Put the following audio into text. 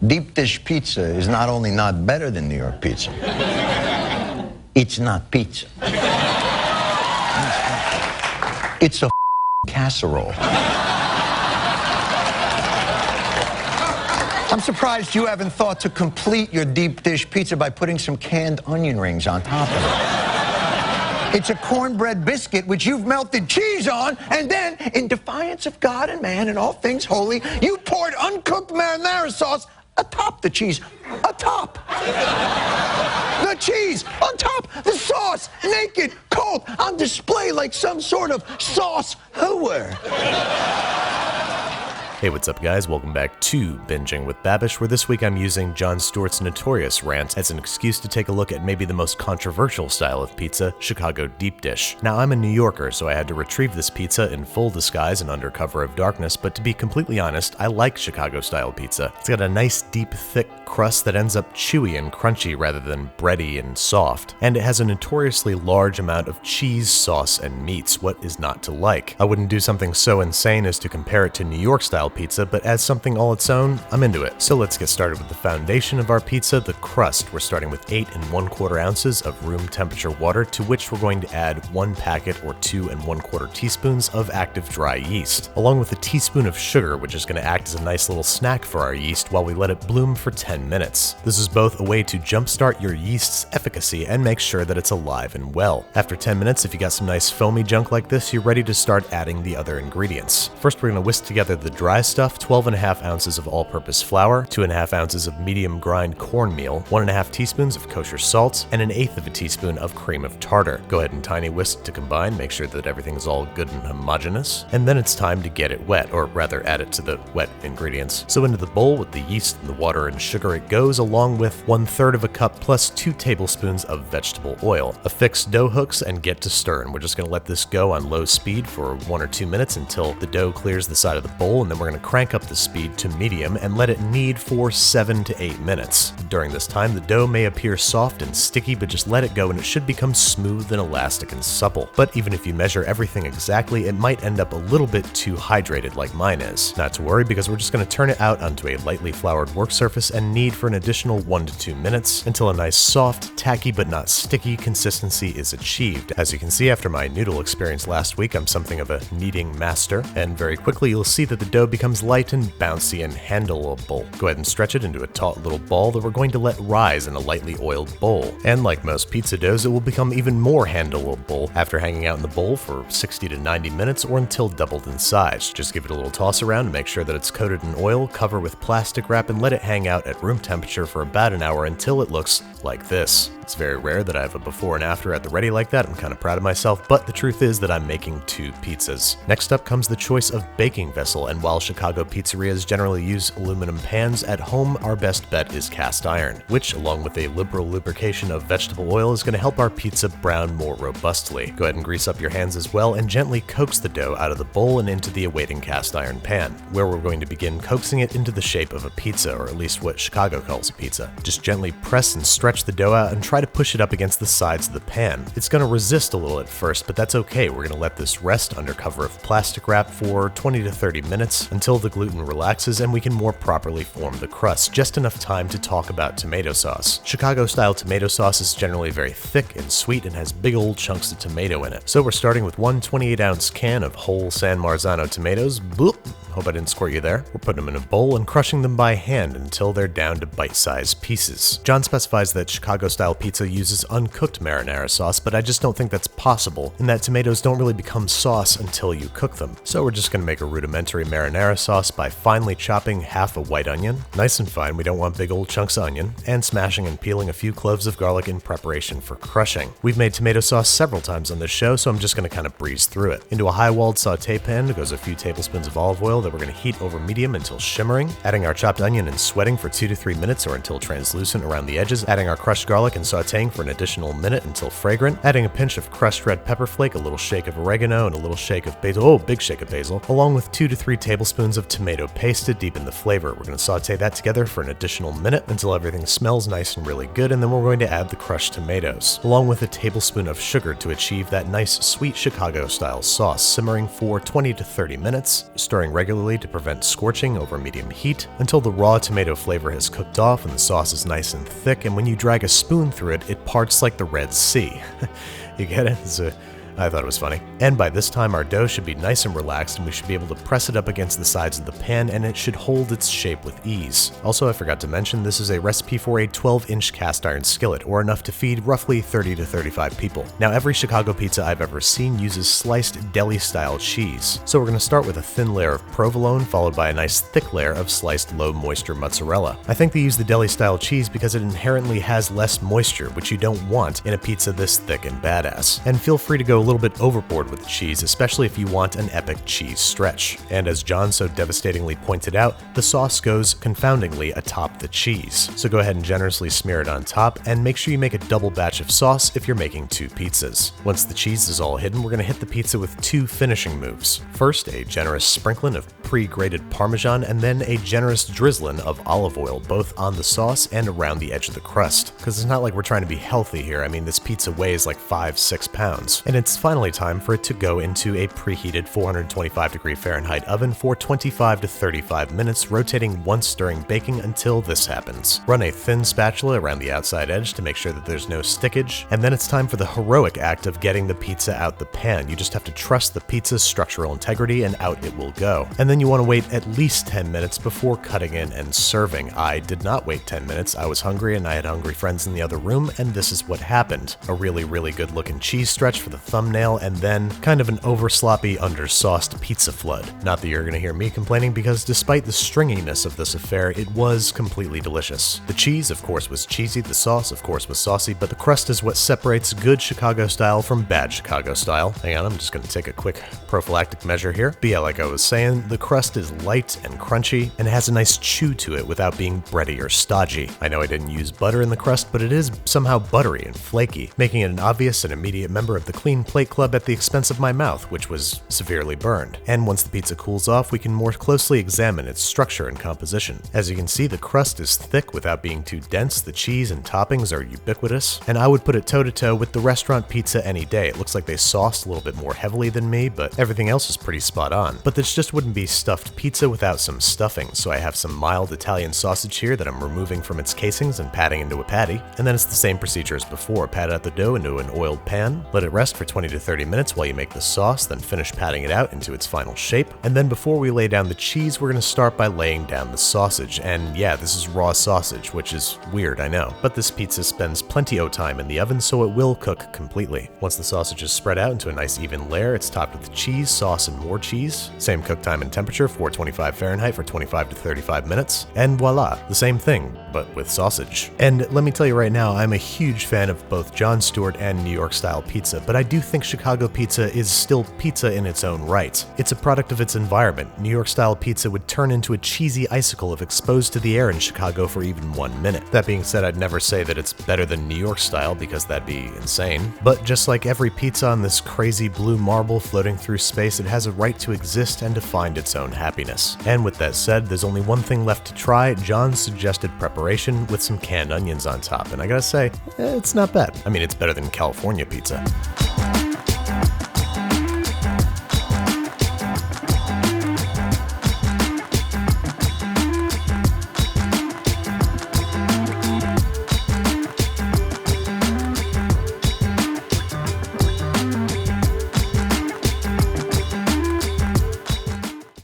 Deep dish pizza is not only not better than New York pizza, it's not pizza. It's a casserole. I'm surprised you haven't thought to complete your deep dish pizza by putting some canned onion rings on top of it. It's a cornbread biscuit which you've melted cheese on, and then, in defiance of God and man and all things holy, you poured uncooked marinara sauce atop the cheese. Atop. The cheese on top, the sauce, naked, cold, on display like some sort of sauce hooer. Hey, what's up guys? Welcome back to Binging with Babish, where this week I'm using Jon Stewart's notorious rant as an excuse to take a look at maybe the most controversial style of pizza, Chicago deep dish. Now, I'm a New Yorker, so I had to retrieve this pizza in full disguise and under cover of darkness, but to be completely honest, I like Chicago-style pizza. It's got a nice, deep, thick crust that ends up chewy and crunchy rather than bready and soft, and it has a notoriously large amount of cheese, sauce, and meats. What is not to like? I wouldn't do something so insane as to compare it to New York-style pizza, but as something all its own, I'm into it. So let's get started with the foundation of our pizza, the crust. We're starting with 8 1/4 ounces of room temperature water, to which we're going to add 1 packet or 2 1/4 teaspoons of active dry yeast, along with a teaspoon of sugar, which is going to act as a nice little snack for our yeast while we let it bloom for 10 minutes. This is both a way to jumpstart your yeast's efficacy and make sure that it's alive and well. After 10 minutes, if you got some nice foamy junk like this, you're ready to start adding the other ingredients. First, we're going to whisk together the dry stuff, 12 1/2 ounces of all-purpose flour, 2 1/2 ounces of medium grind cornmeal, 1 1/2 teaspoons of kosher salt, and 1/8 of a teaspoon of cream of tartar. Go ahead and tiny whisk to combine, make sure that everything's all good and homogeneous, and then it's time to get it wet, or rather add it to the wet ingredients. So into the bowl with the yeast and the water and sugar it goes, along with 1/3 of a cup plus 2 tablespoons of vegetable oil. Affix dough hooks and get to stirring. We're just going to let this go on low speed for 1 or 2 minutes until the dough clears the side of the bowl, and then we're going to crank up the speed to medium and let it knead for 7 to 8 minutes. During this time, the dough may appear soft and sticky, but just let it go and it should become smooth and elastic and supple. But even if you measure everything exactly, it might end up a little bit too hydrated like mine is. Not to worry, because we're just going to turn it out onto a lightly floured work surface and knead for an additional 1 to 2 minutes until a nice soft, tacky but not sticky consistency is achieved. As you can see, after my noodle experience last week, I'm something of a kneading master, and very quickly you'll see that the dough becomes light and bouncy and handleable. Go ahead and stretch it into a taut little ball that we're going to let rise in a lightly oiled bowl. And like most pizza doughs, it will become even more handleable after hanging out in the bowl for 60 to 90 minutes or until doubled in size. Just give it a little toss around to make sure that it's coated in oil, cover with plastic wrap, and let it hang out at room temperature for about an hour until it looks like this. It's very rare that I have a before and after at the ready like that. I'm kind of proud of myself, but the truth is that I'm making 2 pizzas. Next up comes the choice of baking vessel, and while Chicago pizzerias generally use aluminum pans, at home our best bet is cast iron, which, along with a liberal lubrication of vegetable oil, is going to help our pizza brown more robustly. Go ahead and grease up your hands as well and gently coax the dough out of the bowl and into the awaiting cast iron pan, where we're going to begin coaxing it into the shape of a pizza, or at least what Chicago calls a pizza. Just gently press and stretch the dough out and try to push it up against the sides of the pan. It's going to resist a little at first, but that's okay. We're going to let this rest under cover of plastic wrap for 20 to 30 minutes until the gluten relaxes and we can more properly form the crust. Just enough time to talk about tomato sauce. Chicago-style tomato sauce is generally very thick and sweet and has big old chunks of tomato in it. So we're starting with 1 28-ounce can of whole San Marzano tomatoes. Bloop. Hope I didn't squirt you there. We're putting them in a bowl and crushing them by hand until they're down to bite-sized pieces. Jon specifies that Chicago-style pizza uses uncooked marinara sauce, but I just don't think that's possible, and that tomatoes don't really become sauce until you cook them. So we're just going to make a rudimentary marinara sauce by finely chopping half a white onion, nice and fine, we don't want big old chunks of onion, and smashing and peeling a few cloves of garlic in preparation for crushing. We've made tomato sauce several times on this show, so I'm just going to kind of breeze through it. Into a high-walled sauté pan goes a few tablespoons of olive oil that we're going to heat over medium until shimmering, adding our chopped onion and sweating for 2 to 3 minutes or until translucent around the edges, adding our crushed garlic and sautéing for an additional minute until fragrant, adding a pinch of crushed red pepper flake, a little shake of oregano, and a little shake of basil, big shake of basil, along with 2 to 3 tablespoons of tomato paste to deepen the flavor. We're going to sauté that together for an additional minute until everything smells nice and really good, and then we're going to add the crushed tomatoes, along with a tablespoon of sugar to achieve that nice sweet Chicago-style sauce, simmering for 20 to 30 minutes, stirring regularly regularly to prevent scorching over medium heat until the raw tomato flavor has cooked off and the sauce is nice and thick, and when you drag a spoon through it, it parts like the Red Sea. You get it? I thought it was funny. And by this time our dough should be nice and relaxed and we should be able to press it up against the sides of the pan and it should hold its shape with ease. Also, I forgot to mention this is a recipe for a 12-inch cast iron skillet, or enough to feed roughly 30 to 35 people. Now every Chicago pizza I've ever seen uses sliced deli-style cheese. So we're going to start with a thin layer of provolone followed by a nice thick layer of sliced low-moisture mozzarella. I think they use the deli-style cheese because it inherently has less moisture, which you don't want in a pizza this thick and badass. And feel free to go a little bit overboard with the cheese, especially if you want an epic cheese stretch. And as John so devastatingly pointed out, the sauce goes confoundingly atop the cheese. So go ahead and generously smear it on top, and make sure you make a double batch of sauce if you're making 2 pizzas. Once the cheese is all hidden, we're going to hit the pizza with 2 finishing moves. First, a generous sprinkling of pre-grated Parmesan, and then a generous drizzling of olive oil, both on the sauce and around the edge of the crust. Because it's not like we're trying to be healthy here. I mean, this pizza weighs like 5-6 pounds. And it's finally time for it to go into a preheated 425-degree Fahrenheit oven for 25 to 35 minutes, rotating once during baking until this happens. Run a thin spatula around the outside edge to make sure that there's no stickage, and then it's time for the heroic act of getting the pizza out the pan. You just have to trust the pizza's structural integrity and out it will go. And then you want to wait at least 10 minutes before cutting in and serving. I did not wait 10 minutes. I was hungry and I had hungry friends in the other room, and this is what happened. A really good looking cheese stretch for the thumbnail, and then kind of an over-sloppy, under-sauced pizza flood. Not that you're gonna hear me complaining, because despite the stringiness of this affair, it was completely delicious. The cheese, of course, was cheesy, the sauce, of course, was saucy, but the crust is what separates good Chicago style from bad Chicago style. Hang on, I'm just gonna take a quick prophylactic measure here. But yeah, like I was saying, the crust is light and crunchy, and has a nice chew to it without being bready or stodgy. I know I didn't use butter in the crust, but it is somehow buttery and flaky, making it an obvious and immediate member of the Clean Plate Club at the expense of my mouth, which was severely burned. And once the pizza cools off, we can more closely examine its structure and composition. As you can see, the crust is thick without being too dense, the cheese and toppings are ubiquitous, and I would put it toe-to-toe with the restaurant pizza any day. It looks like they sauced a little bit more heavily than me, but everything else is pretty spot on. But this just wouldn't be stuffed pizza without some stuffing, so I have some mild Italian sausage here that I'm removing from its casings and patting into a patty, and then it's the same procedure as before. Pat out the dough into an oiled pan, let it rest for 20 to 30 minutes while you make the sauce, then finish patting it out into its final shape. And then before we lay down the cheese, we're going to start by laying down the sausage. And yeah, this is raw sausage, which is weird, I know. But this pizza spends plenty of time in the oven, so it will cook completely. Once the sausage is spread out into a nice even layer, it's topped with cheese, sauce, and more cheese. Same cook time and temperature, 425 Fahrenheit for 25 to 35 minutes. And voila, the same thing, but with sausage. And let me tell you right now, I'm a huge fan of both Jon Stewart and New York style pizza, but I do think Chicago pizza is still pizza in its own right. It's a product of its environment. New York style pizza would turn into a cheesy icicle if exposed to the air in Chicago for even 1 minute. That being said, I'd never say that it's better than New York style, because that'd be insane. But just like every pizza on this crazy blue marble floating through space, it has a right to exist and to find its own happiness. And with that said, there's only one thing left to try: John's suggested preparation with some canned onions on top. And I gotta say, it's not bad. I mean, it's better than California pizza.